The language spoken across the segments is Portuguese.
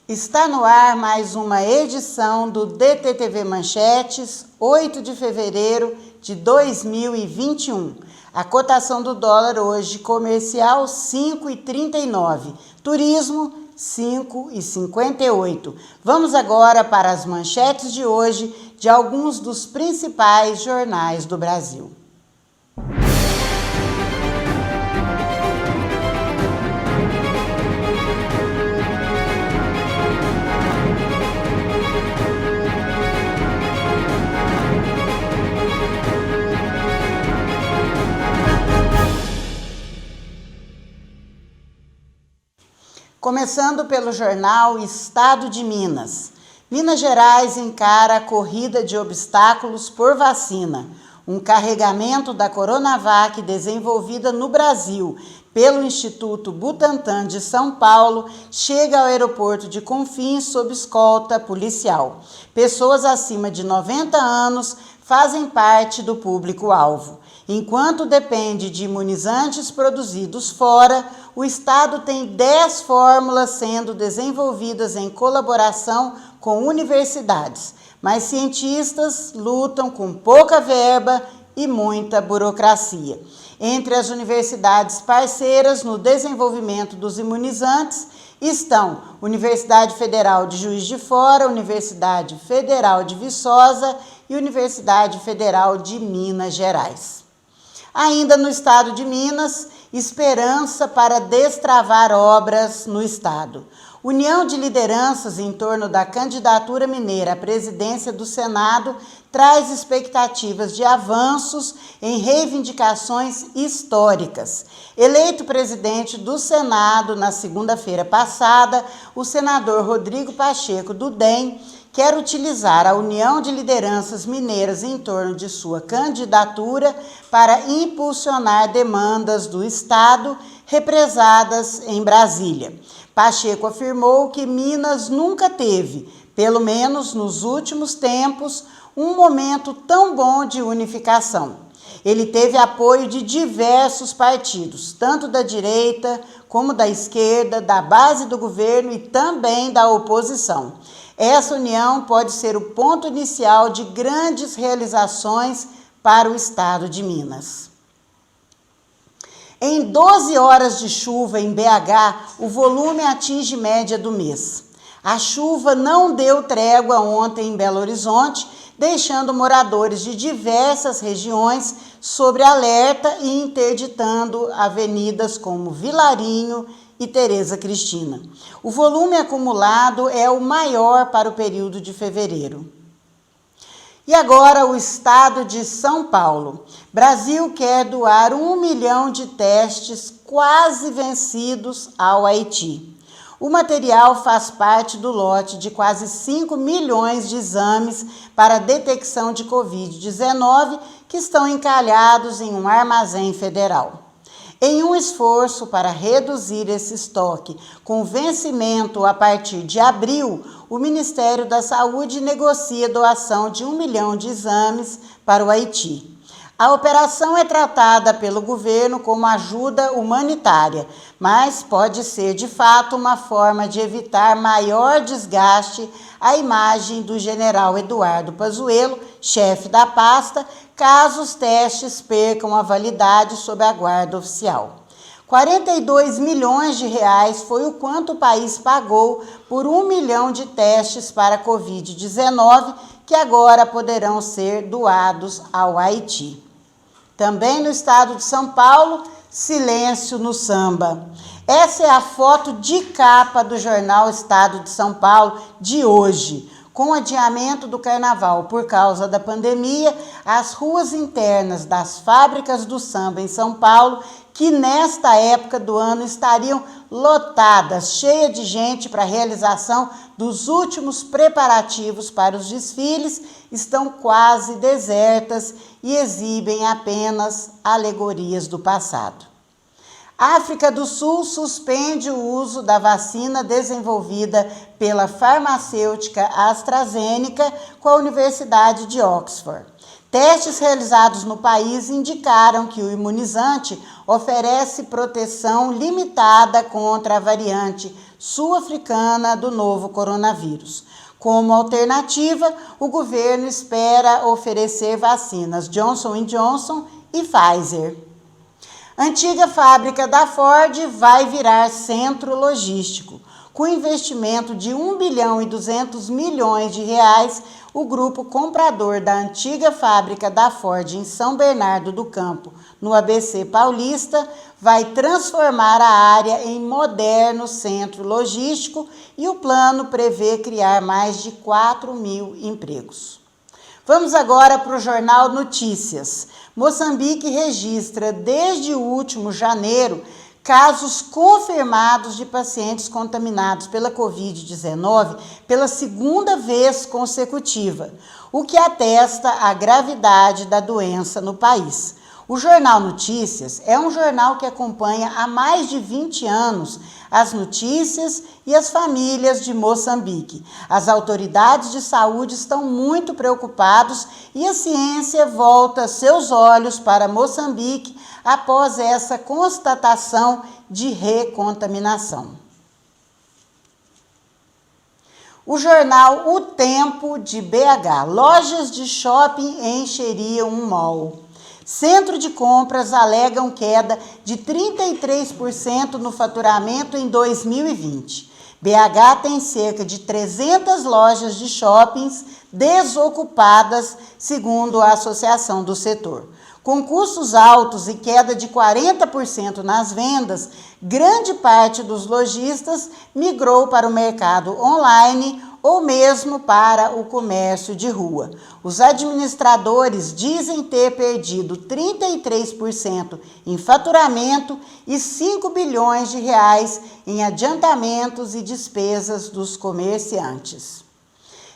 Está no ar mais uma edição do DTTV Manchetes, 8 de fevereiro de 2021. A cotação do dólar hoje comercial 5,39, turismo 5,58. Vamos agora para as manchetes de hoje de alguns dos principais jornais do Brasil. Começando pelo jornal Estado de Minas. Minas Gerais encara a corrida de obstáculos por vacina. Um carregamento da Coronavac desenvolvida no Brasil pelo Instituto Butantan de São Paulo chega ao aeroporto de Confins sob escolta policial. Pessoas acima de 90 anos fazem parte do público-alvo. Enquanto depende de imunizantes produzidos fora, o Estado tem 10 fórmulas sendo desenvolvidas em colaboração com universidades, mas cientistas lutam com pouca verba e muita burocracia. Entre as universidades parceiras no desenvolvimento dos imunizantes estão Universidade Federal de Juiz de Fora, Universidade Federal de Viçosa e Universidade Federal de Minas Gerais. Ainda no estado de Minas, esperança para destravar obras no estado. União de lideranças em torno da candidatura mineira à presidência do Senado traz expectativas de avanços em reivindicações históricas. Eleito presidente do Senado na segunda-feira passada, o senador Rodrigo Pacheco, do DEM, quer utilizar a união de lideranças mineiras em torno de sua candidatura para impulsionar demandas do Estado represadas em Brasília. Pacheco afirmou que Minas nunca teve, pelo menos nos últimos tempos, um momento tão bom de unificação. Ele teve apoio de diversos partidos, tanto da direita como da esquerda, da base do governo e também da oposição. Essa união pode ser o ponto inicial de grandes realizações para o estado de Minas. Em 12 horas de chuva em BH, o volume atinge média do mês. A chuva não deu trégua ontem em Belo Horizonte, deixando moradores de diversas regiões sob alerta e interditando avenidas como Vilarinho e Tereza Cristina. O volume acumulado é o maior para o período de fevereiro. E agora o estado de São Paulo. Brasil quer doar 1 milhão de testes quase vencidos ao Haiti. O material faz parte do lote de quase 5 milhões de exames para detecção de Covid-19 que estão encalhados em um armazém federal. Em um esforço para reduzir esse estoque, com vencimento a partir de abril, o Ministério da Saúde negocia doação de 1 milhão de exames para o Haiti. A operação é tratada pelo governo como ajuda humanitária, mas pode ser de fato uma forma de evitar maior desgaste à imagem do general Eduardo Pazuello, chefe da pasta, caso os testes percam a validade sob a guarda oficial. 42 milhões de reais foi o quanto o país pagou por 1 milhão de testes para a Covid-19, que agora poderão ser doados ao Haiti. Também no estado de São Paulo, silêncio no samba. Essa é a foto de capa do jornal Estado de São Paulo de hoje. Com o adiamento do carnaval por causa da pandemia, as ruas internas das fábricas do samba em São Paulo, que nesta época do ano estariam lotadas, cheias de gente para a realização dos últimos preparativos para os desfiles, estão quase desertas e exibem apenas alegorias do passado. A África do Sul suspende o uso da vacina desenvolvida pela farmacêutica AstraZeneca com a Universidade de Oxford. Testes realizados no país indicaram que o imunizante oferece proteção limitada contra a variante sul-africana do novo coronavírus. Como alternativa, o governo espera oferecer vacinas Johnson & Johnson e Pfizer. Antiga fábrica da Ford vai virar centro logístico. Com investimento de 1,2 bilhão de reais, o grupo comprador da antiga fábrica da Ford em São Bernardo do Campo, no ABC Paulista, vai transformar a área em moderno centro logístico e o plano prevê criar mais de 4.000 empregos. Vamos agora para o Jornal Notícias. Moçambique registra desde o último janeiro casos confirmados de pacientes contaminados pela Covid-19 pela segunda vez consecutiva, o que atesta a gravidade da doença no país. O Jornal Notícias é um jornal que acompanha há mais de 20 anos as notícias e as famílias de Moçambique. As autoridades de saúde estão muito preocupadas e a ciência volta seus olhos para Moçambique após essa constatação de recontaminação. O jornal O Tempo de BH. Lojas de shopping encheriam um mall. Centro de compras alegam queda de 33% no faturamento em 2020. BH tem cerca de 300 lojas de shoppings desocupadas, segundo a Associação do Setor. Com custos altos e queda de 40% nas vendas, grande parte dos lojistas migrou para o mercado online ou mesmo para o comércio de rua. Os administradores dizem ter perdido 33% em faturamento e 5 bilhões de reais em adiantamentos e despesas dos comerciantes.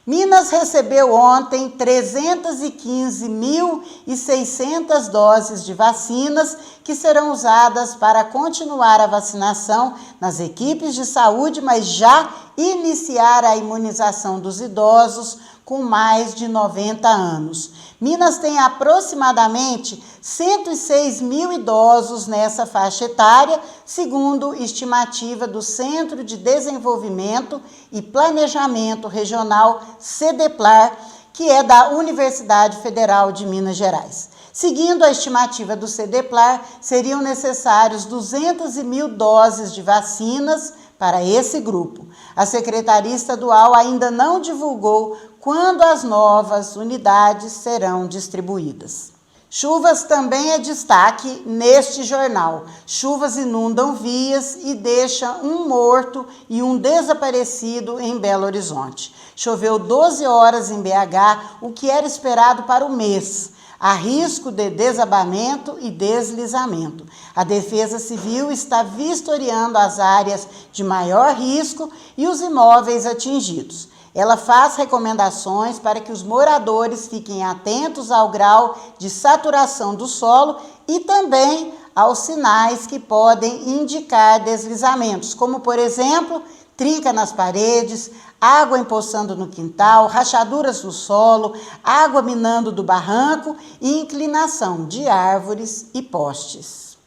Minas recebeu ontem 315.600 doses de vacinas que serão usadas para continuar a vacinação nas equipes de saúde, mas já iniciar a imunização dos idosos com mais de 90 anos. Minas tem aproximadamente 106 mil idosos nessa faixa etária, segundo estimativa do Centro de Desenvolvimento e Planejamento Regional, CEDEPLAR, que é da Universidade Federal de Minas Gerais. Seguindo a estimativa do CEDEPLAR, seriam necessários 200.000 doses de vacinas para esse grupo. A Secretaria Estadual ainda não divulgou quando as novas unidades serão distribuídas. Chuvas também é destaque neste jornal. Chuvas inundam vias e deixam um morto e um desaparecido em Belo Horizonte. Choveu 12 horas em BH, o que era esperado para o mês. Há risco de desabamento e deslizamento. A Defesa Civil está vistoriando as áreas de maior risco e os imóveis atingidos. Ela faz recomendações para que os moradores fiquem atentos ao grau de saturação do solo e também aos sinais que podem indicar deslizamentos, como, por exemplo, trinca nas paredes, água empoçando no quintal, rachaduras no solo, água minando do barranco e inclinação de árvores e postes.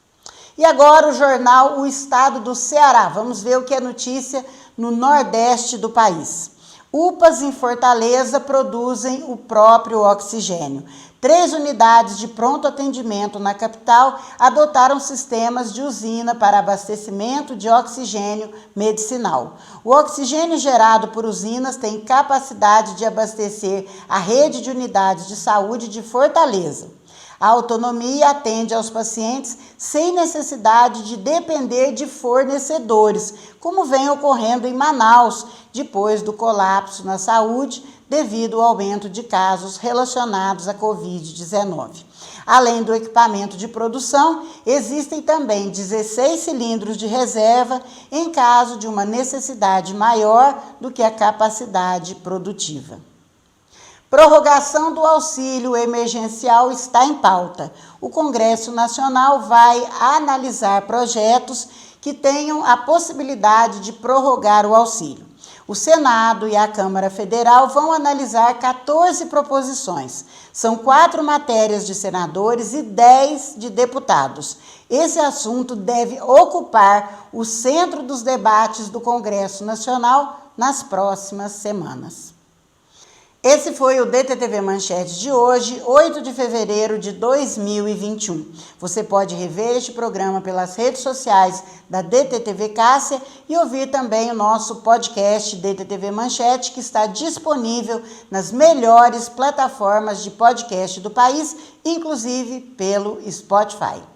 E agora o jornal O Estado do Ceará. Vamos ver o que é notícia no nordeste do país. UPAs em Fortaleza produzem o próprio oxigênio. 3 unidades de pronto atendimento na capital adotaram sistemas de usina para abastecimento de oxigênio medicinal. O oxigênio gerado por usinas tem capacidade de abastecer a rede de unidades de saúde de Fortaleza. A autonomia atende aos pacientes sem necessidade de depender de fornecedores, como vem ocorrendo em Manaus, depois do colapso na saúde devido ao aumento de casos relacionados à Covid-19. Além do equipamento de produção, existem também 16 cilindros de reserva em caso de uma necessidade maior do que a capacidade produtiva. Prorrogação do auxílio emergencial está em pauta. O Congresso Nacional vai analisar projetos que tenham a possibilidade de prorrogar o auxílio. O Senado e a Câmara Federal vão analisar 14 proposições. São 4 matérias de senadores e 10 de deputados. Esse assunto deve ocupar o centro dos debates do Congresso Nacional nas próximas semanas. Esse foi o DTTV Manchete de hoje, 8 de fevereiro de 2021. Você pode rever este programa pelas redes sociais da DTTV Cássia e ouvir também o nosso podcast DTTV Manchete, que está disponível nas melhores plataformas de podcast do país, inclusive pelo Spotify.